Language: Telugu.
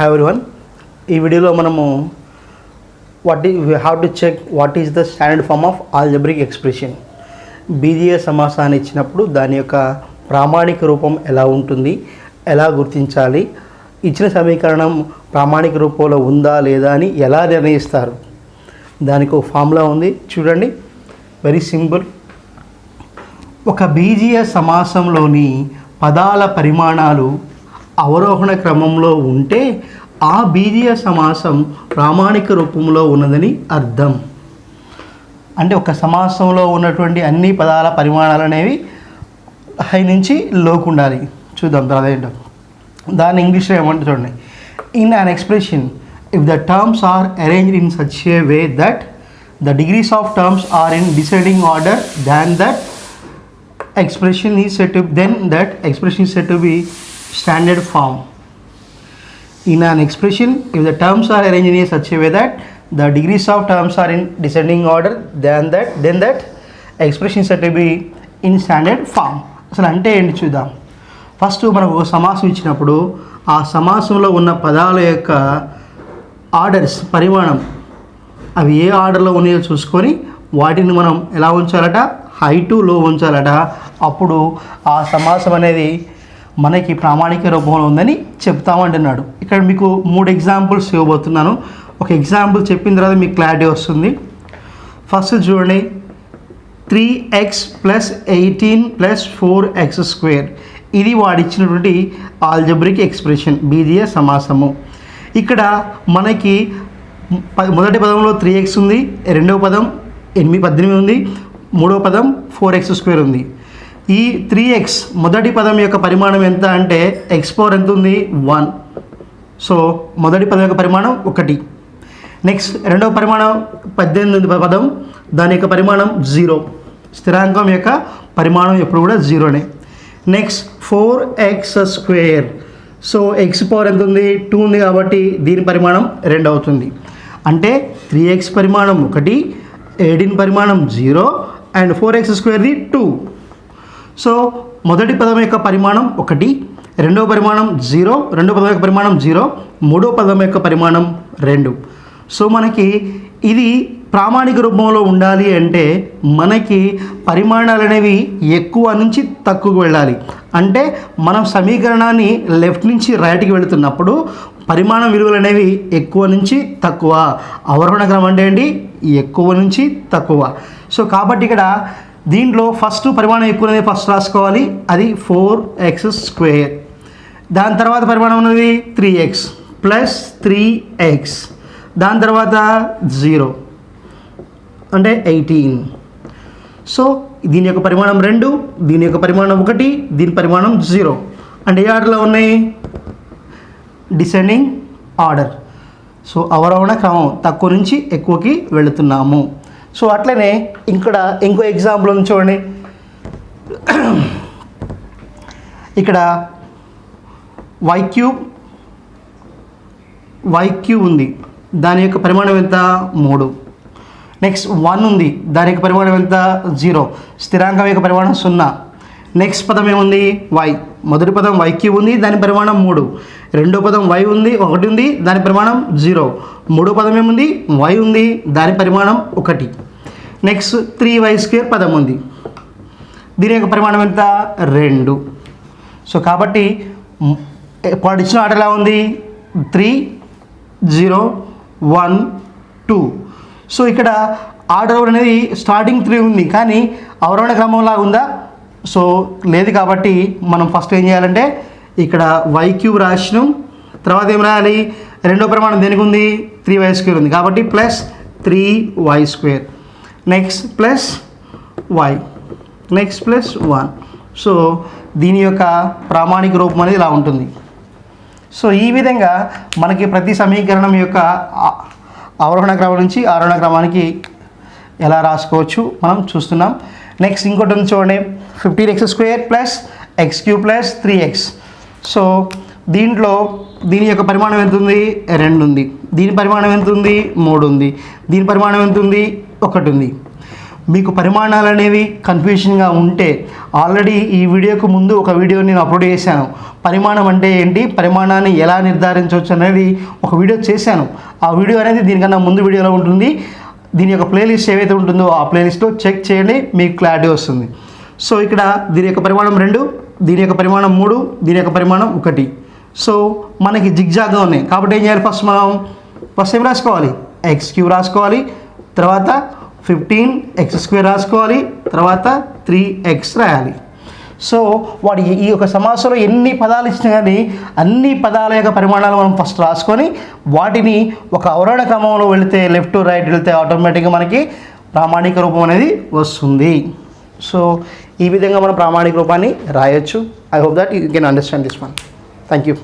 Hi everyone. ఈ వీడియోలో మనము how to check what is the standard form of algebraic expression. బీజీయ సమాసాన్ని ఇచ్చినప్పుడు దాని యొక్క ప్రామాణిక రూపం ఎలా ఉంటుంది, ఎలా గుర్తించాలి, ఇచ్చిన సమీకరణం ప్రామాణిక రూపంలో ఉందా లేదా అని ఎలా నిర్ణయిస్తారు. దానికి ఒక ఫార్ములా ఉంది చూడండి, వెరీ సింపుల్. ఒక బీజీయ సమాసంలోని పదాల పరిమాణాలు అవరోహణ క్రమంలో ఉంటే ఆ బీజీయ సమాసం ప్రామాణిక రూపంలో ఉన్నదని అర్థం. అంటే ఒక సమాసంలో ఉన్నటువంటి అన్ని పదాల పరిమాణాలు అనేవి హై నుంచి లోకు ఉండాలి. చూద్దాం తర్వాత ఏంటో. దాన్ని ఇంగ్లీష్లో ఏమంటే చూడండి, in an expression if the terms are arranged in such a way that the degrees of terms are in deciding order than that expression is said to be standard form. In an expression if the terms are arranged in such a way that the degrees of terms are in descending order then that expression is said to be in standard form. అసలు అంటే ఏంటి చూద్దాం. ఫస్ట్ మనకు ఒక సమాసం ఇచ్చినప్పుడు ఆ సమాసంలో ఉన్న పదాల యొక్క ఆర్డర్స్ పరిమాణం అవి ఏ ఆర్డర్లో ఉన్నాయో చూసుకొని వాటిని మనం ఎలా ఉంచాలట, హై టు లో ఉంచాలట. అప్పుడు ఆ సమాసం అనేది మనకి ప్రామాణిక రూపంలో ఉందని చెప్తామంటున్నాడు. ఇక్కడ మీకు 3 ఎగ్జాంపుల్స్ ఇవ్వబోతున్నాను. ఒక ఎగ్జాంపుల్ చెప్పిన తర్వాత మీకు క్లారిటీ వస్తుంది. ఫస్ట్ చూడండి, 3x + 18 + 4x². ఇది వాడిచ్చినటువంటి ఆల్జబ్రిక్ ఎక్స్ప్రెషన్, బీజీయ సమాసము. ఇక్కడ మనకి మొదటి పదంలో 3x ఉంది, రెండవ పదం 18 ఉంది, మూడవ పదం 4x² ఉంది. ఈ 3x మొదటి పదం యొక్క పరిమాణం ఎంత అంటే x² ఎంత ఉంది 1. సో మొదటి పదం యొక్క పరిమాణం 1. నెక్స్ట్ రెండవ పరిమాణం 18 పదం, దాని యొక్క పరిమాణం 0. స్థిరాంకం యొక్క పరిమాణం ఎప్పుడు కూడా 0నే. Next 4x². సో x² ఎంత ఉంది 2 ఉంది కాబట్టి దీని పరిమాణం 2 అవుతుంది. అంటే 3x పరిమాణం 1, 18 పరిమాణం 0 అండ్ 4x²ది 2. సో మొదటి పదం యొక్క పరిమాణం 1, రెండవ పరిమాణం 0, రెండవ పదం యొక్క పరిమాణం 0, మూడవ పదం యొక్క పరిమాణం 2. సో మనకి ఇది ప్రామాణిక రూపంలో ఉండాలి అంటే మనకి పరిమాణాలు అనేవి ఎక్కువ నుంచి తక్కువకు వెళ్ళాలి. అంటే మనం సమీకరణాన్ని లెఫ్ట్ నుంచి రైట్కి వెళుతున్నప్పుడు పరిమాణ విలువలు అనేవి ఎక్కువ నుంచి తక్కువ. అవరోహణ క్రమం అంటే ఏంటి, ఎక్కువ నుంచి తక్కువ. సో కాబట్టి ఇక్కడ దీంట్లో ఫస్ట్ పరిమాణం ఎక్కువ అనేది ఫస్ట్ రాసుకోవాలి, అది 4x². దాని తర్వాత పరిమాణం ఉన్నది 3x + 3x, దాని తర్వాత 0 అంటే 18. సో దీని యొక్క పరిమాణం 2, దీని యొక్క పరిమాణం 1, దీని పరిమాణం 0. అంటే ఏ ఆర్డర్లో ఉన్నాయి, డిసెండింగ్ ఆర్డర్. సో అవరోహణ క్రమం తక్కువ నుంచి ఎక్కువకి వెళుతున్నాము. సో అట్లనే ఇక్కడ ఇంకో ఎగ్జాంపుల్ ఉంది చూడండి. ఇక్కడ y³ ఉంది, దాని యొక్క పరిమాణం ఎంత 3. నెక్స్ట్ 1 ఉంది, దాని యొక్క పరిమాణం ఎంత 0. స్థిరాంకం యొక్క పరిమాణం 0. నెక్స్ట్ పదం ఏముంది y. మొదటి పదం y³ ఉంది, దాని పరిమాణం 3. రెండో పదం y ఉంది, 1 ఉంది, దాని పరిమాణం 0. మూడో పదం ఏముంది y ఉంది, దాని పరిమాణం 1. నెక్స్ట్ 3y² పదం ఉంది, దీని యొక్క పరిమాణం ఎంత 2. సో కాబట్టి వాడు ఇచ్చిన ఆర్డర్ ఎలా ఉంది 3 0 1 2. సో ఇక్కడ ఆర్డర్ అనేది స్టార్టింగ్ 3 ఉంది కానీ అవరోహణ క్రమంలా ఉందా, సో లేదు. కాబట్టి మనం ఫస్ట్ ఏం చేయాలంటే ఇక్కడ y³ రాసినాం, తర్వాత ఏం రాయాలి, రెండో పరిమాణం దేనికి ఉంది 3y² ఉంది కాబట్టి +3y². Next +y, next +1. So దీని యొక్క ప్రామాణిక రూపం అనేది ఇలా ఉంటుంది. సో ఈ విధంగా మనకి ప్రతి సమీకరణం యొక్క అవరోహణ క్రమం నుంచి ఆరోహణ క్రమానికి ఎలా రాసుకోవచ్చు మనం చూస్తున్నాం. నెక్స్ట్ ఇంకోటి ఉంది చూడండి, 15x² + x³ + 3x. సో దీంట్లో దీని యొక్క పరిమాణం ఎంత ఉంది 2 ఉంది, దీని పరిమాణం ఎంత ఉంది 3 ఉంది, దీని పరిమాణం ఎంత ఉంది 1 ఉంది. మీకు పరిమాణాలు అనేవి కన్ఫ్యూషన్గా ఉంటే ఆల్రెడీ ఈ వీడియోకు ముందు ఒక వీడియో నేను అప్లోడ్ చేశాను. పరిమాణం అంటే ఏంటి, పరిమాణాన్ని ఎలా నిర్ధారించవచ్చు అనేది ఒక వీడియో చేశాను. ఆ వీడియో అనేది దీనికన్నా ముందు వీడియోలో ఉంటుంది. దీని యొక్క ప్లేలిస్ట్ ఏవైతే ఉంటుందో ఆ ప్లేలిస్ట్లో చెక్ చేయండి, మీకు క్లారిటీ వస్తుంది. సో ఇక్కడ దీని యొక్క పరిమాణం 2, దీని యొక్క పరిమాణం 3, దీని యొక్క పరిమాణం 1. సో మనకి జిగ్జాగ్గా ఉన్నాయి కాబట్టి ఏం చేయాలి, ఫస్ట్ ఏం రాసుకోవాలి, x³ రాసుకోవాలి, తర్వాత 15x² రాసుకోవాలి, తర్వాత 3x రాయాలి. సో వాడు ఈ యొక్క సమాసంలో ఎన్ని పదాలు ఇచ్చినా కానీ అన్ని పదాల యొక్క పరిమాణాలు మనం ఫస్ట్ రాసుకొని వాటిని ఒక అవరోహణ క్రమంలో వెళితే లెఫ్ట్ టు రైట్ వెళితే ఆటోమేటిక్గా మనకి ప్రామాణిక రూపం అనేది వస్తుంది. సో ఈ విధంగా మనం ప్రామాణిక రూపాన్ని రాయొచ్చు. I hope that you can understand this one. Thank you.